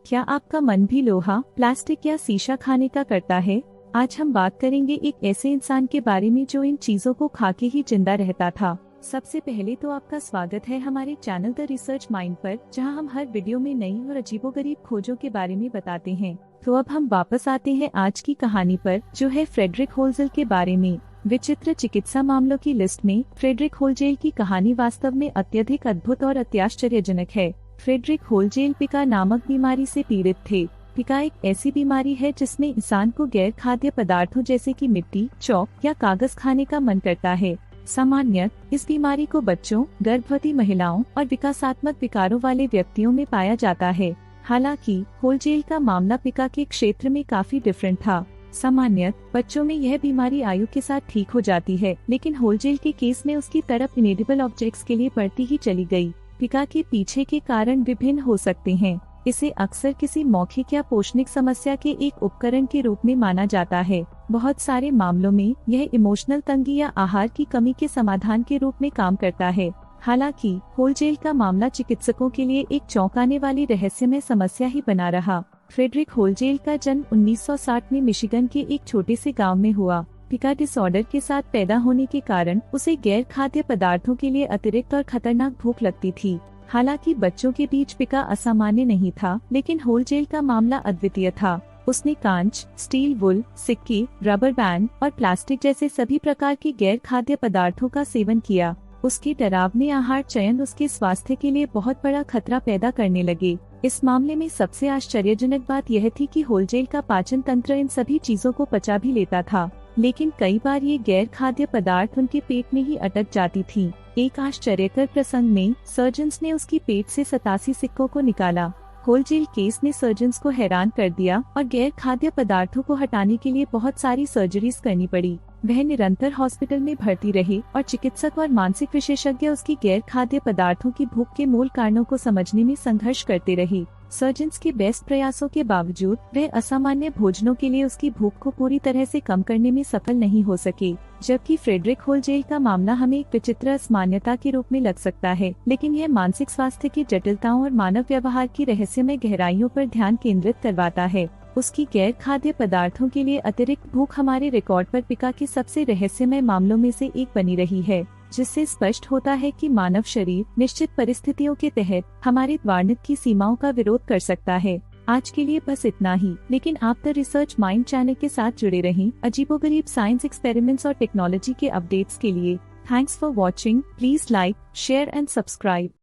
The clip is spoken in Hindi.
क्या आपका मन भी लोहा, प्लास्टिक या शीशा खाने का करता है? आज हम बात करेंगे एक ऐसे इंसान के बारे में जो इन चीजों को खा के ही जिंदा रहता था। सबसे पहले तो आपका स्वागत है हमारे चैनल द रिसर्च माइंड पर, जहां हम हर वीडियो में नई और अजीबोगरीब खोजों के बारे में बताते हैं। तो अब हम वापस आते हैं आज की कहानी पर, जो है फ्रेडरिक होल्जेल के बारे में। विचित्र चिकित्सा मामलों की लिस्ट में फ्रेडरिक होल्जेल की कहानी वास्तव में अत्यधिक अद्भुत और अत्याश्चर्यजनक है। फ्रेडरिक होल्जेल पिका नामक बीमारी से पीड़ित थे। पिका एक ऐसी बीमारी है जिसमें इंसान को गैर खाद्य पदार्थों जैसे कि मिट्टी, चौक या कागज खाने का मन करता है। सामान्यतः इस बीमारी को बच्चों, गर्भवती महिलाओं और विकासात्मक विकारों वाले व्यक्तियों में पाया जाता है। हालांकि होल्जेल का मामला पिका के क्षेत्र में काफी डिफरेंट था। सामान्यतः बच्चों में यह बीमारी आयु के साथ ठीक हो जाती है, लेकिन होल्जेल के केस में उसकी तरफ इनेडिबल ऑब्जेक्ट्स के लिए बढ़ती ही चली गई। पिका के पीछे के कारण विभिन्न हो सकते हैं। इसे अक्सर किसी मौखिक या पोषणिक समस्या के एक उपकरण के रूप में माना जाता है। बहुत सारे मामलों में यह इमोशनल तंगी या आहार की कमी के समाधान के रूप में काम करता है। हालांकि होल्जेल का मामला चिकित्सकों के लिए एक चौंकाने वाली रहस्यमय समस्या ही बना रहा। फ्रेडरिक होल्जेल का जन्म 1960 में मिशिगन के एक छोटे से गांव में हुआ। पिका डिसऑर्डर के साथ पैदा होने के कारण उसे गैर खाद्य पदार्थों के लिए अतिरिक्त और खतरनाक भूख लगती थी। हालांकि बच्चों के बीच पिका असामान्य नहीं था, लेकिन होल्जेल का मामला अद्वितीय था। उसने कांच, स्टील वुल, सिक्के, रबर बैंड और प्लास्टिक जैसे सभी प्रकार के गैर खाद्य पदार्थों का सेवन किया। उसके डरावने आहार चयन उसके स्वास्थ्य के लिए बहुत बड़ा खतरा पैदा करने लगे। इस मामले में सबसे आश्चर्यजनक बात यह थी कि होल्जेल का पाचन तंत्र इन सभी चीजों को पचा भी लेता था, लेकिन कई बार ये गैर खाद्य पदार्थ उनके पेट में ही अटक जाती थी। एक आश्चर्यकर प्रसंग में सर्जन्स ने उसकी पेट से 87 सिक्कों को निकाला। होल्जेल केस ने सर्जन्स को हैरान कर दिया और गैर खाद्य पदार्थों को हटाने के लिए बहुत सारी सर्जरीज करनी पड़ी। वह निरंतर हॉस्पिटल में भर्ती रहे और चिकित्सक और मानसिक विशेषज्ञ उसकी गैर खाद्य पदार्थों की भूख के मूल कारणों को समझने में संघर्ष करते रहे। सर्जन्स के बेस्ट प्रयासों के बावजूद वह असामान्य भोजनों के लिए उसकी भूख को पूरी तरह से कम करने में सफल नहीं हो सके। जबकि फ्रेडरिक होल्जेल का मामला हमें एक विचित्र असामान्यता के रूप में लग सकता है, लेकिन यह मानसिक स्वास्थ्य की जटिलताओं और मानव व्यवहार की रहस्यमय गहराइयों पर ध्यान केंद्रित करवाता है। उसकी गैर खाद्य पदार्थों के लिए अतिरिक्त भूख हमारे रिकॉर्ड पर पिका के सबसे रहस्यमय मामलों में से एक बनी रही है, जिससे स्पष्ट होता है कि मानव शरीर निश्चित परिस्थितियों के तहत हमारे वर्णित की सीमाओं का विरोध कर सकता है। आज के लिए बस इतना ही, लेकिन आप द रिसर्च माइंड चैनल के साथ जुड़े रहें अजीबोगरीब साइंस एक्सपेरिमेंट्स और टेक्नोलॉजी के अपडेट्स के लिए। Thanks for watching. Please like, share and subscribe.